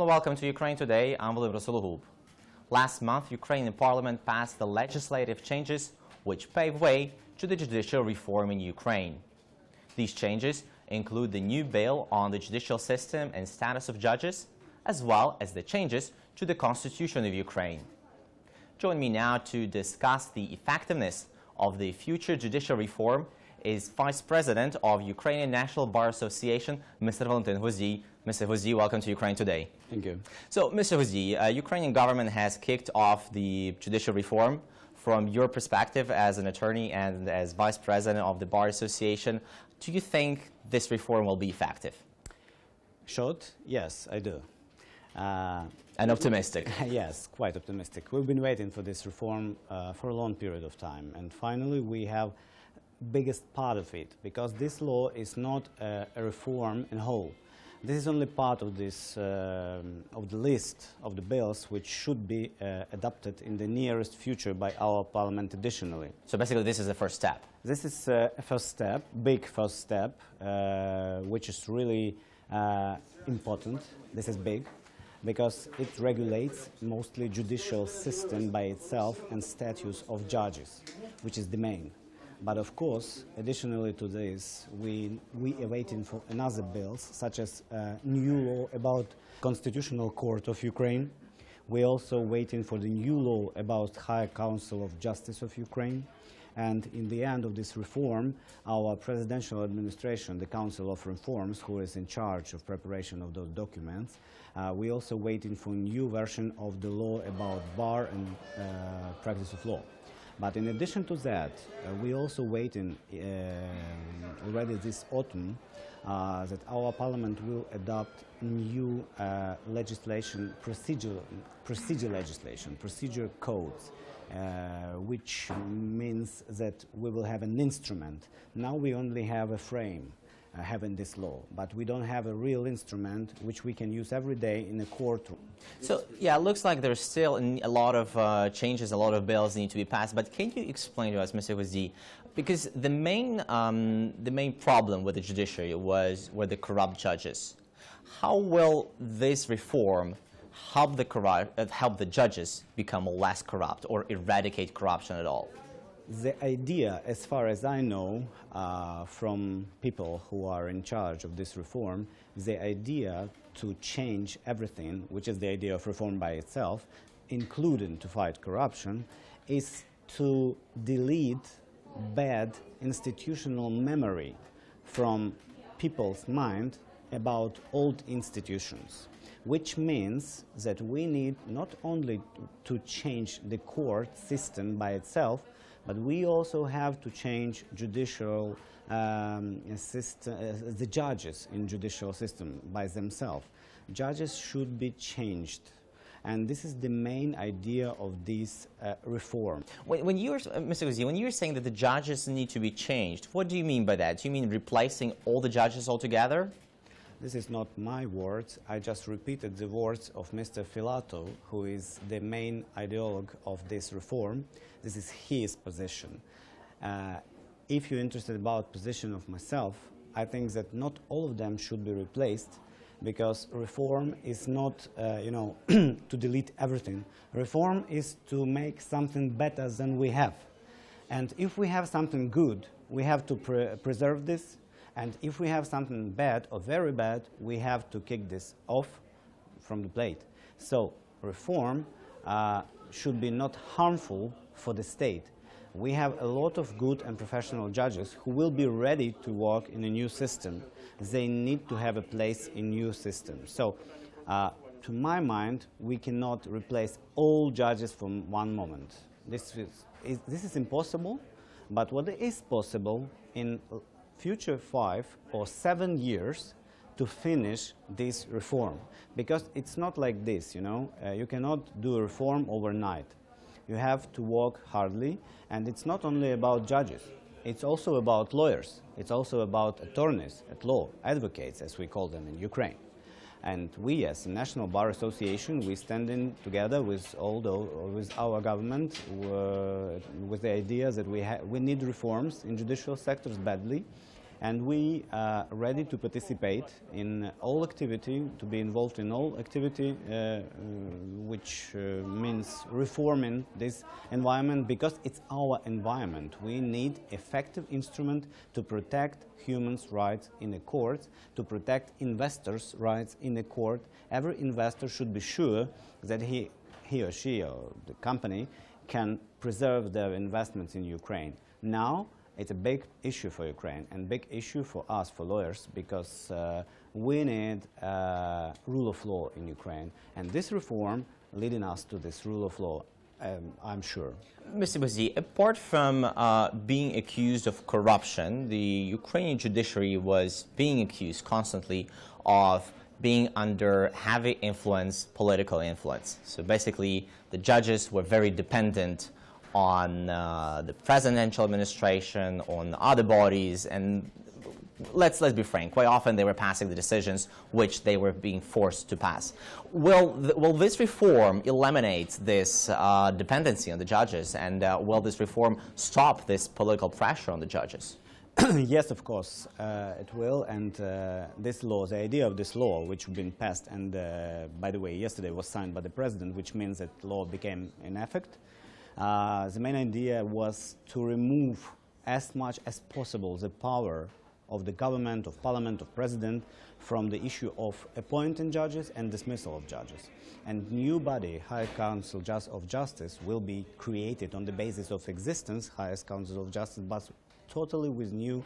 warm welcome to Ukraine Today. I'm Volodymyr Solohub. Last month, Ukrainian parliament passed the legislative changes which pave way to the judicial reform in Ukraine. These changes include the new bill on the judicial system and status of judges, as well as the changes to the constitution of Ukraine. Join me now to discuss the effectiveness of the future judicial reform is Vice President of Ukrainian National Bar Association, Mr. Valentyn. Mr. Gvozdiy, welcome to Ukraine Today. Thank you. So, Mr. Gvozdiy, Ukrainian government has kicked off the judicial reform. From your perspective as an attorney and as Vice President of the Bar Association, do you think this reform will be effective? Short, yes, I do. And optimistic. Yes, quite optimistic. We've been waiting for this reform for a long period of time, and finally we have biggest part of it, because this law is not a reform in whole. This is only part of this of the list of the bills which should be adopted in the nearest future by our parliament additionally. So basically this is the first step. This is a first step, big first step, which is really important. This is big because it regulates mostly judicial system by itself and status of judges, which is the main. But of course, additionally to this, we are waiting for another bills, such as new law about Constitutional Court of Ukraine. We're also waiting for the new law about High Council of Justice of Ukraine. And in the end of this reform, our presidential administration, the Council of Reforms, who is in charge of preparation of those documents, we're also waiting for a new version of the law about bar and practice of law. But in addition to that, we're also waiting already this autumn that our parliament will adopt new legislation, procedure codes, which means that we will have an instrument. Now we only have a frame having this law, but we don't have a real instrument which we can use every day in a courtroom. So, yeah, it looks like there's still a lot of changes, a lot of bills need to be passed, but can you explain to us, Mr. Gvozdiy, because the main problem with the judiciary were the corrupt judges. How will this reform help the judges become less corrupt or eradicate corruption at all? The idea, as far as I know, from people who are in charge of this reform, the idea to change everything, which is the idea of reform by itself, including to fight corruption, is to delete bad institutional memory from people's mind about old institutions, which means that we need not only to change the court system by itself, but we also have to change judicial system, the judges in judicial system by themselves. Judges should be changed. And this is the main idea of this reform. When you're, Mr. Gvozdiy, when you're saying that the judges need to be changed, what do you mean by that? Do you mean replacing all the judges altogether? This is not my words. I just repeated the words of Mr. Filato, who is the main ideologue of this reform. This is his position. If you're interested about position of myself, I think that not all of them should be replaced, because reform is not, to delete everything. Reform is to make something better than we have. And if we have something good, we have to preserve this. And if we have something bad or very bad, we have to kick this off from the plate. So reform should be not harmful for the state. We have a lot of good and professional judges who will be ready to work in a new system. They need to have a place in new system. So to my mind, we cannot replace all judges from one moment. This is impossible, but what is possible in future 5 or 7 years to finish this reform, because it's not like this, you cannot do a reform overnight. You have to work hardly, and it's not only about judges, it's also about lawyers, it's also about attorneys at law, advocates as we call them in Ukraine. And we, as a National Bar Association, we stand in together with our government with the idea that we need reforms in judicial sectors badly, And we are ready to participate in all activity, to be involved in all activity, which means reforming this environment, because it's our environment. We need effective instrument to protect humans' rights in the court, to protect investors' rights in the court. Every investor should be sure that he or she or the company can preserve their investments in Ukraine. Now, it's a big issue for Ukraine and big issue for us, for lawyers, because we need rule of law in Ukraine. And this reform leading us to this rule of law, I'm sure. Mr. Gvozdiy, apart from being accused of corruption, the Ukrainian judiciary was being accused constantly of being under heavy influence, political influence. So basically, the judges were very dependent on the presidential administration, on other bodies, and let's be frank, quite often they were passing the decisions which they were being forced to pass. Will this reform eliminate this dependency on the judges, and will this reform stop this political pressure on the judges? Yes, of course, it will, and this law, the idea of this law, which has been passed, and by the way, yesterday was signed by the president, which means that law became in effect. The main idea was to remove as much as possible the power of the government, of parliament, of president from the issue of appointing judges and dismissal of judges. And new body, High Council of Justice, will be created on the basis of existence, Highest Council of Justice, but totally with new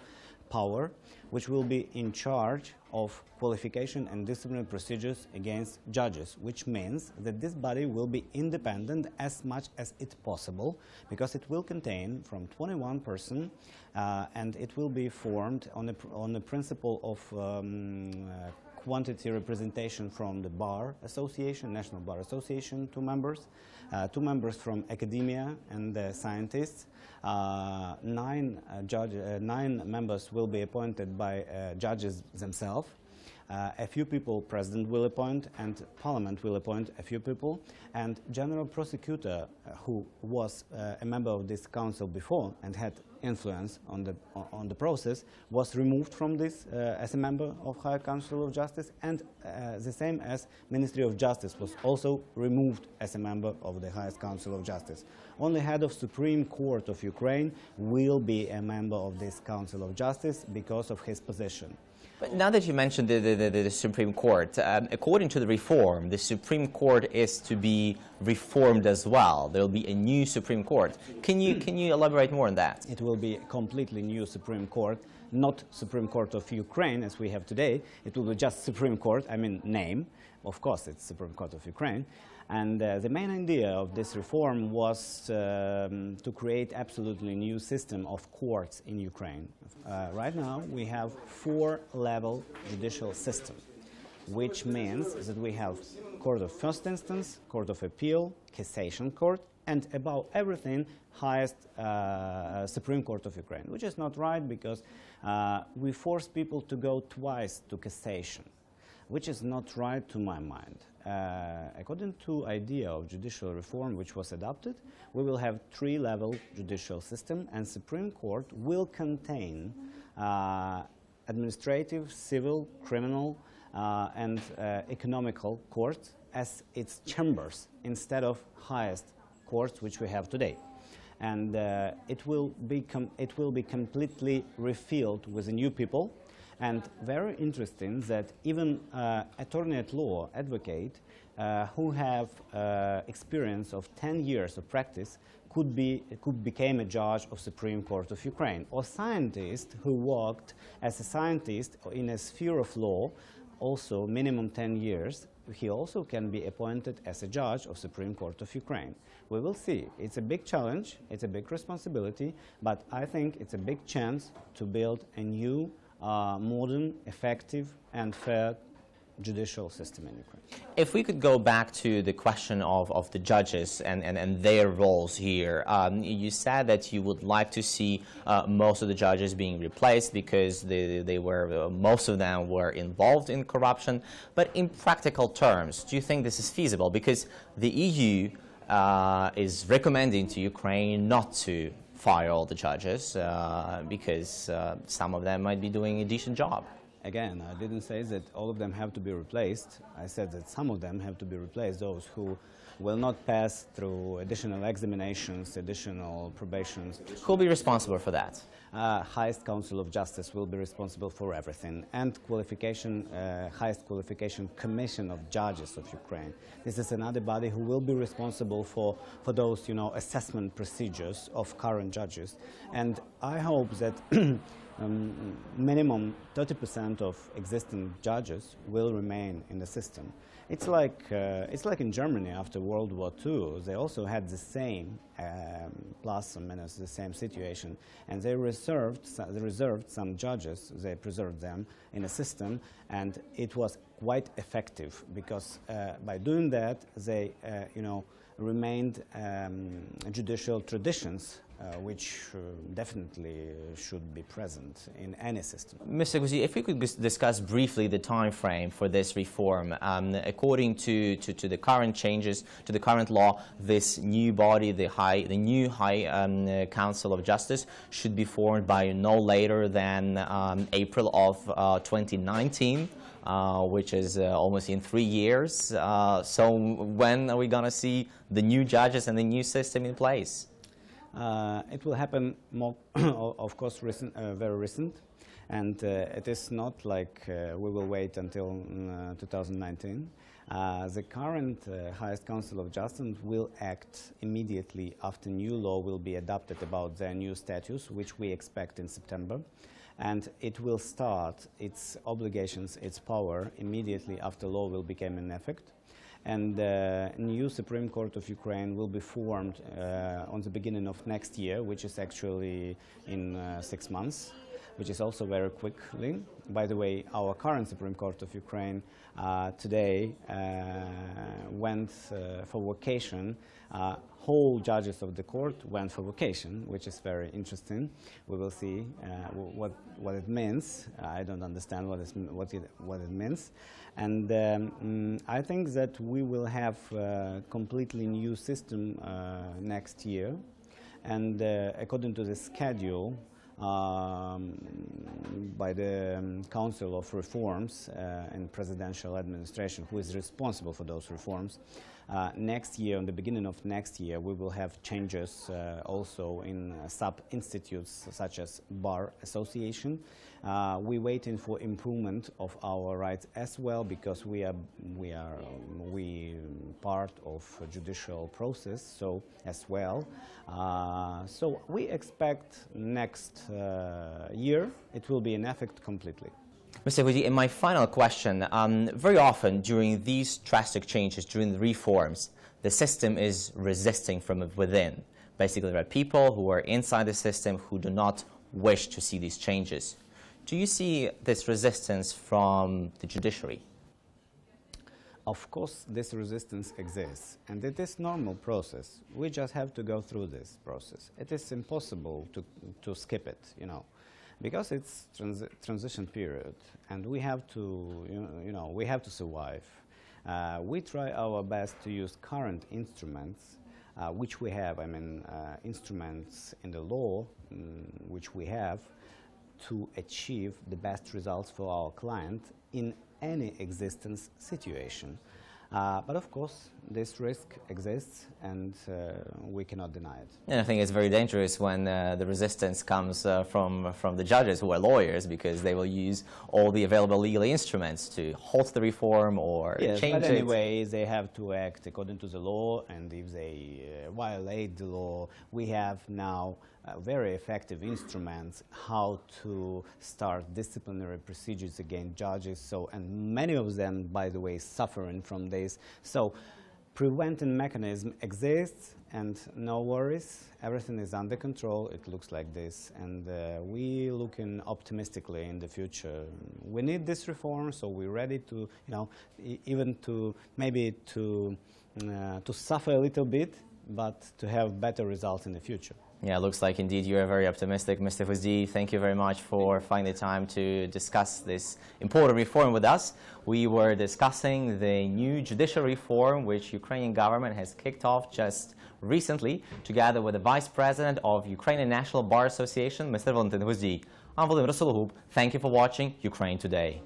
power, which will be in charge of qualification and disciplinary procedures against judges, which means that this body will be independent as much as it's possible, because it will contain from 21 persons, and it will be formed on the principle of quantity representation from the Bar Association, National Bar Association, 2 members from academia and scientists. 9 members will be appointed by judges themselves. A few people president will appoint, and parliament will appoint a few people, and general prosecutor, who was a member of this council before and had influence on the process, was removed from this as a member of High Council of Justice, and the same as Ministry of Justice was also removed as a member of the Highest Council of Justice. Only head of Supreme Court of Ukraine will be a member of this Council of Justice because of his position. But now that you mentioned the Supreme Court, according to the reform, the Supreme Court is to be reformed as well. There will be a new Supreme Court. Can you elaborate more on that? It will be a completely new Supreme Court, not Supreme Court of Ukraine as we have today. It will be just Supreme Court, I mean name. Of course, it's Supreme Court of Ukraine. And the main idea of this reform was to create absolutely new system of courts in Ukraine. Right now, we have 4-level judicial system, which means that we have Court of First Instance, Court of Appeal, Cassation Court, and above everything, highest Supreme Court of Ukraine, which is not right, because we force people to go twice to cassation, which is not right to my mind. According to idea of judicial reform which was adopted, we will have 3-level judicial system, and Supreme Court will contain administrative, civil, criminal, and economical courts as its chambers instead of highest courts which we have today. And it will be completely refilled with new people. And very interesting that even attorney at law, advocate, who have experience of 10 years of practice could become a judge of Supreme Court of Ukraine, or scientist who worked as a scientist in a sphere of law, also minimum 10 years, he also can be appointed as a judge of Supreme Court of Ukraine. We will see. It's a big challenge, it's a big responsibility, but I think it's a big chance to build a new modern, effective and fair judicial system in Ukraine. If we could go back to the question of the judges and their roles here, you said that you would like to see most of the judges being replaced because most of them were involved in corruption. But in practical terms, do you think this is feasible? Because the EU is recommending to Ukraine not to fire all the judges because some of them might be doing a decent job. Again, I didn't say that all of them have to be replaced. I said that some of them have to be replaced, those who will not pass through additional examinations, additional probations. Who will be responsible for that? Highest Council of Justice will be responsible for everything, and Highest Qualification Commission of Judges of Ukraine. This is another body who will be responsible for those, assessment procedures of current judges. And I hope that minimum 30% of existing judges will remain in the system. It's like in Germany after World War II. They also had the same, plus or minus the same situation, and they reserved some judges. They preserved them in a system, and it was quite effective because by doing that, they, remained judicial traditions. Which definitely should be present in any system. Mr. Gvozdiy, if we could discuss briefly the time frame for this reform. According to the current changes, to the current law, this new body, the new High Council of Justice, should be formed by no later than April of 2019. Which is almost in 3 years. So when are we going to see the new judges and the new system in place? It will happen more, of course, very recent, and it is not like we will wait until 2019. The current Highest Council of Justice will act immediately after new law will be adopted about their new status, which we expect in September. And it will start its obligations, its power, immediately after law will become in effect. And the new Supreme Court of Ukraine will be formed on the beginning of next year, which is actually in 6 months, which is also very quickly. By the way, our current Supreme Court of Ukraine today went for vacation. Whole judges of the court went for vacation, which is very interesting. We will see what it means. I don't understand what it means. And I think that we will have a completely new system next year. And according to the schedule by the Council of Reforms and Presidential Administration, who is responsible for those reforms, next year, on the beginning of next year, we will have changes also in sub-institutes such as Bar Association. We're waiting for improvement of our rights as well, because we part of a judicial process, so as well. So we expect next year it will be in effect completely. Mr. Gvozdiy, and my final question, very often during these drastic changes, during the reforms, the system is resisting from within. Basically, there are people who are inside the system who do not wish to see these changes. Do you see this resistance from the judiciary? Of course, this resistance exists, and it is a normal process. We just have to go through this process. It is impossible to skip it, because it's transition period, and we have to, we have to survive. We try our best to use current instruments, which we have. Instruments in the law, which we have, to achieve the best results for our client in any existence situation. But of course, this risk exists, and we cannot deny it. And I think it's very dangerous when the resistance comes from the judges, who are lawyers, because they will use all the available legal instruments to halt the reform or change it. But anyway, they have to act according to the law, and if they violate the law, we have now very effective instruments how to start disciplinary procedures against judges. So, and many of them, by the way, suffering from this. So, preventing mechanism exists, and no worries. Everything is under control. It looks like this, and we looking optimistically in the future. We need this reform, so we're ready to, even to maybe to suffer a little bit, but to have better results in the future. Yeah, it looks like indeed you are very optimistic. Mr. Gvozdiy, thank you very much for finding the time to discuss this important reform with us. We were discussing the new judicial reform which Ukrainian government has kicked off just recently, together with the Vice President of Ukrainian National Bar Association, Mr. Valentyn Gvozdiy. I'm Volodymyr Solohub. Thank you for watching Ukraine Today.